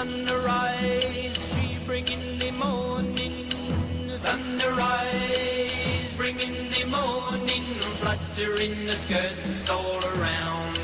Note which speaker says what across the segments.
Speaker 1: Sunrise, she bringing the morning. Sunrise, bringing the morning, fluttering the skirts all around.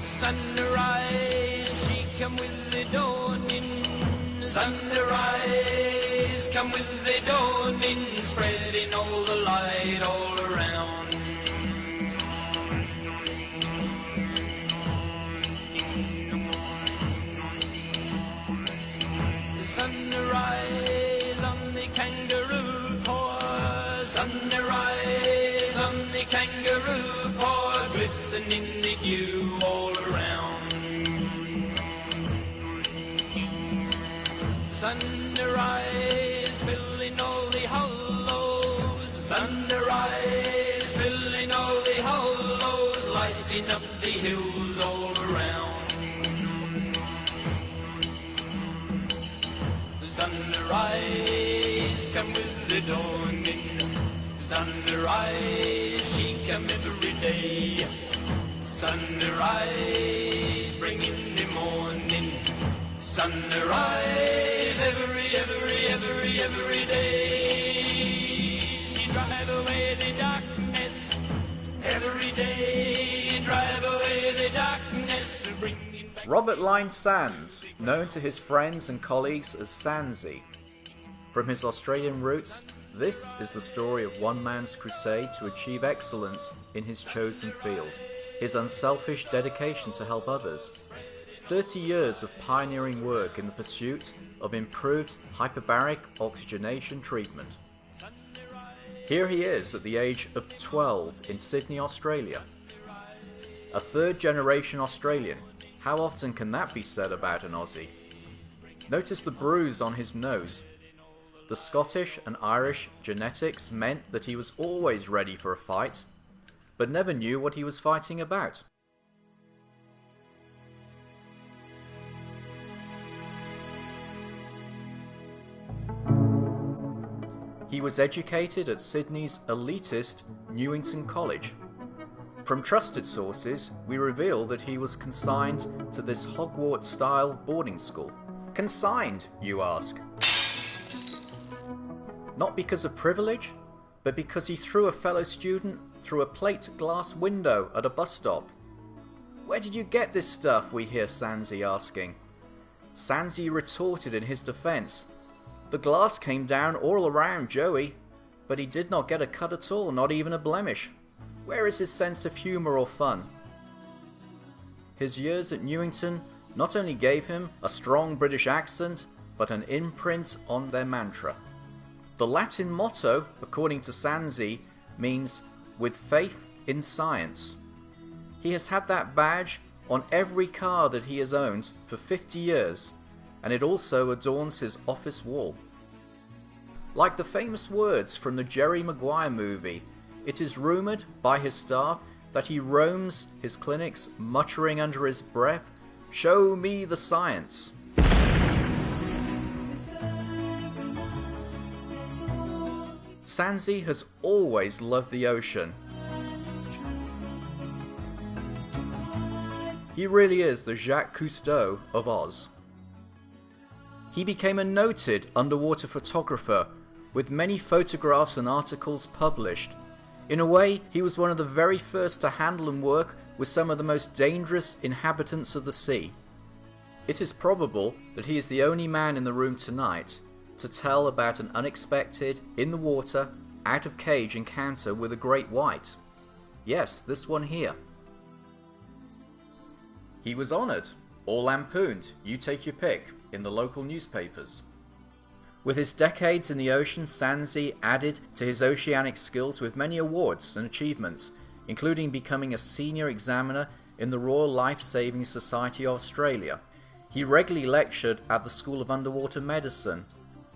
Speaker 1: Sunrise, she come with the dawning. Sunrise, come with the dawning, spreading all the light all around. Sunrise on the kangaroo paw, sunrise on the kangaroo paw, glistening the dew all around. Sunrise filling all the hollows, sunrise filling all the hollows, lighting up the hills all around. Sunrise, come with the dawning. Sunrise, she come every day. Sunrise, bringing the morning. Sunrise, every day. She drive away the darkness. Every day, drive away the darkness, bringing back.
Speaker 2: Robert Lyne Sands, known to his friends and colleagues as Sandsy. From his Australian roots, this is the story of one man's crusade to achieve excellence in his chosen field, his unselfish dedication to help others, 30 years of pioneering work in the pursuit of improved hyperbaric oxygenation treatment. Here he is at the age of 12 in Sydney, Australia. A third-generation Australian. How often can that be said about an Aussie? Notice the bruise on his nose. The Scottish and Irish genetics meant that he was always ready for a fight, but never knew what he was fighting about. He was educated at Sydney's elitist Newington College. From trusted sources, we reveal that he was consigned to this Hogwarts-style boarding school. Consigned, you ask? Not because of privilege, but because he threw a fellow student through a plate glass window at a bus stop. Where did you get this stuff, we hear Sandsy asking. Sandsy retorted in his defense. The glass came down all around Joey, but he did not get a cut at all, not even a blemish. Where is his sense of humour or fun? His years at Newington not only gave him a strong British accent, but an imprint on their mantra. The Latin motto, according to Sandsy, means, with faith in science. He has had that badge on every car that he has owned for 50 years, and it also adorns his office wall. Like the famous words from the Jerry Maguire movie, it is rumoured by his staff that he roams his clinics muttering under his breath, "Show me the science." Sandsy has always loved the ocean. He really is the Jacques Cousteau of Oz. He became a noted underwater photographer with many photographs and articles published. In a way, he was one of the very first to handle and work with some of the most dangerous inhabitants of the sea. It is probable that he is the only man in the room tonight to tell about an unexpected, in-the-water, out-of-cage encounter with a great white. Yes, this one here. He was honoured, or lampooned, you take your pick, in the local newspapers. With his decades in the ocean, Sandsy added to his oceanic skills with many awards and achievements, including becoming a senior examiner in the Royal Life Saving Society of Australia. He regularly lectured at the School of Underwater Medicine,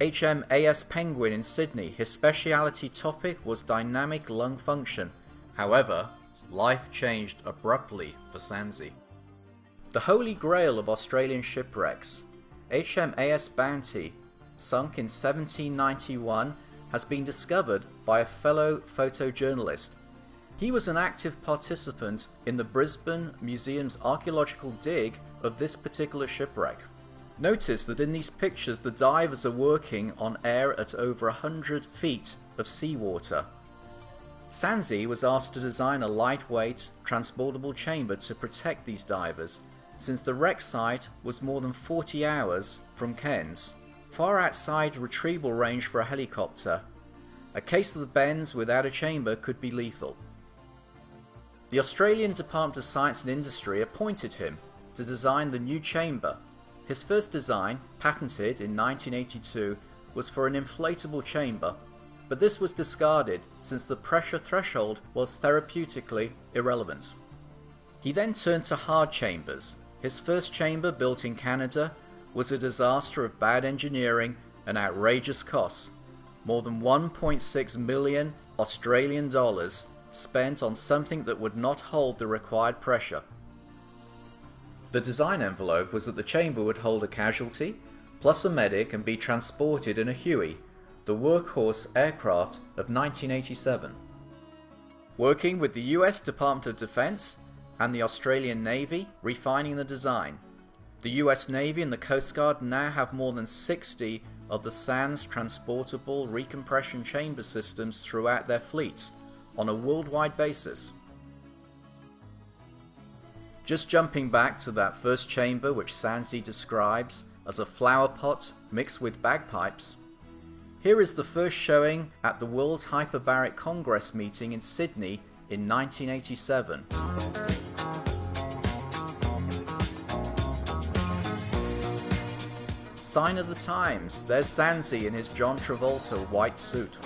Speaker 2: HMAS Penguin in Sydney. His speciality topic was dynamic lung function. However, life changed abruptly for Sandsy. The holy grail of Australian shipwrecks, HMAS Bounty, sunk in 1791, has been discovered by a fellow photojournalist. He was an active participant in the Brisbane Museum's archaeological dig of this particular shipwreck. Notice that in these pictures the divers are working on air at over 100 feet of seawater. Sansi was asked to design a lightweight, transportable chamber to protect these divers, since the wreck site was more than 40 hours from Cairns, far outside retrieval range for a helicopter. A case of the bends without a chamber could be lethal. The Australian Department of Science and Industry appointed him to design the new chamber. His first design, patented in 1982, was for an inflatable chamber, but this was discarded since the pressure threshold was therapeutically irrelevant. He then turned to hard chambers. His first chamber, built in Canada, was a disaster of bad engineering and outrageous costs, more than 1.6 million Australian dollars spent on something that would not hold the required pressure. The design envelope was that the chamber would hold a casualty, plus a medic, and be transported in a Huey, the workhorse aircraft of 1987. Working with the US Department of Defense and the Australian Navy, refining the design. The US Navy and the Coast Guard now have more than 60 of the SANS transportable recompression chamber systems throughout their fleets, on a worldwide basis. Just jumping back to that first chamber which Sansi describes as a flower pot mixed with bagpipes, here is the first showing at the World Hyperbaric Congress meeting in Sydney in 1987. Sign of the times, there's Sansi in his John Travolta white suit.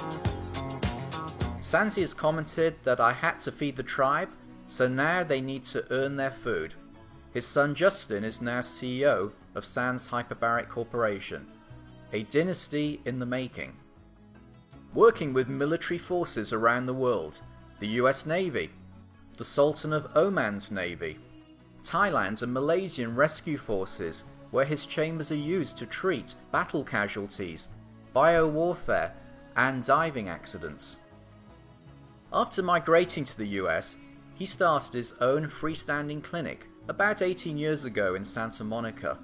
Speaker 2: Sansi has commented that I had to feed the tribe, so now they need to earn their food. His son Justin is now CEO of SANS Hyperbaric Corporation, a dynasty in the making. Working with military forces around the world, the US Navy, the Sultan of Oman's Navy, Thailand and Malaysian rescue forces, where his chambers are used to treat battle casualties, biowarfare and diving accidents. After migrating to the US, he started his own freestanding clinic about 18 years ago in Santa Monica.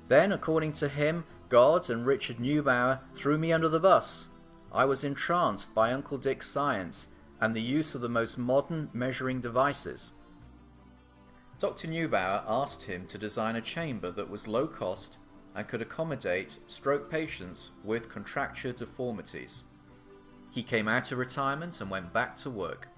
Speaker 2: Then, according to him, God and Richard Neubauer threw me under the bus. I was entranced by Uncle Dick's science and the use of the most modern measuring devices. Dr. Neubauer asked him to design a chamber that was low cost and could accommodate stroke patients with contracture deformities. He came out of retirement and went back to work.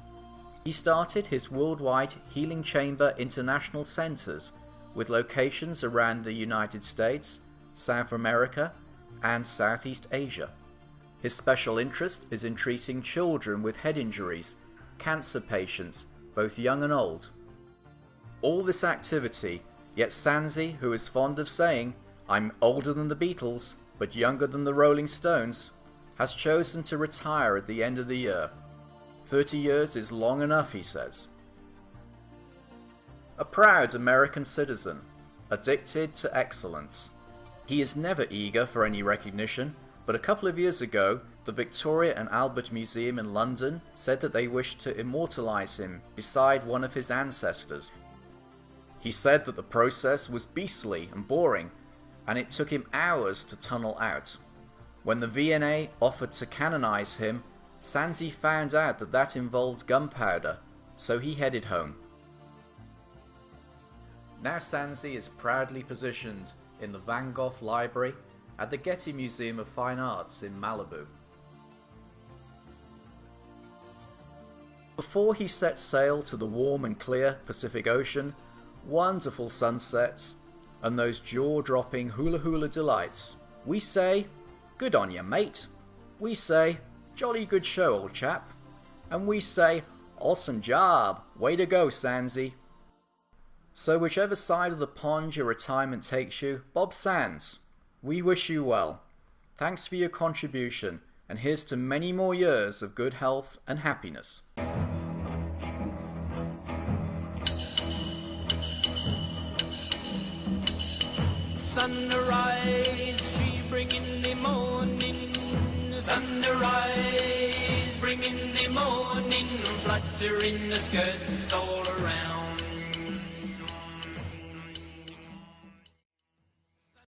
Speaker 2: He started his worldwide Healing Chamber International Centers with locations around the United States, South America, and Southeast Asia. His special interest is in treating children with head injuries, cancer patients, both young and old. All this activity, yet Sansi, who is fond of saying, "I'm older than the Beatles, but younger than the Rolling Stones," has chosen to retire at the end of the year. 30 years is long enough, he says. A proud American citizen, addicted to excellence. He is never eager for any recognition, but a couple of years ago, the Victoria and Albert Museum in London said that they wished to immortalize him beside one of his ancestors. He said that the process was beastly and boring, and it took him hours to tunnel out. When the V&A offered to canonize him, Sansi found out that that involved gunpowder, so he headed home. Now Sansi is proudly positioned in the Van Gogh Library at the Getty Museum of Fine Arts in Malibu. Before he set sail to the warm and clear Pacific Ocean, wonderful sunsets, and those jaw-dropping hula-hula delights, we say, "Good on you, mate." We say, "Jolly good show, old chap." And we say, "Awesome job, way to go, Sansi." So whichever side of the pond your retirement takes you, Bob Sands, we wish you well. Thanks for your contribution, and here's to many more years of good health and happiness.
Speaker 1: Sunrise, she bring in the morning. Sunrise, bring him in the morning, fluttering the skirts all around.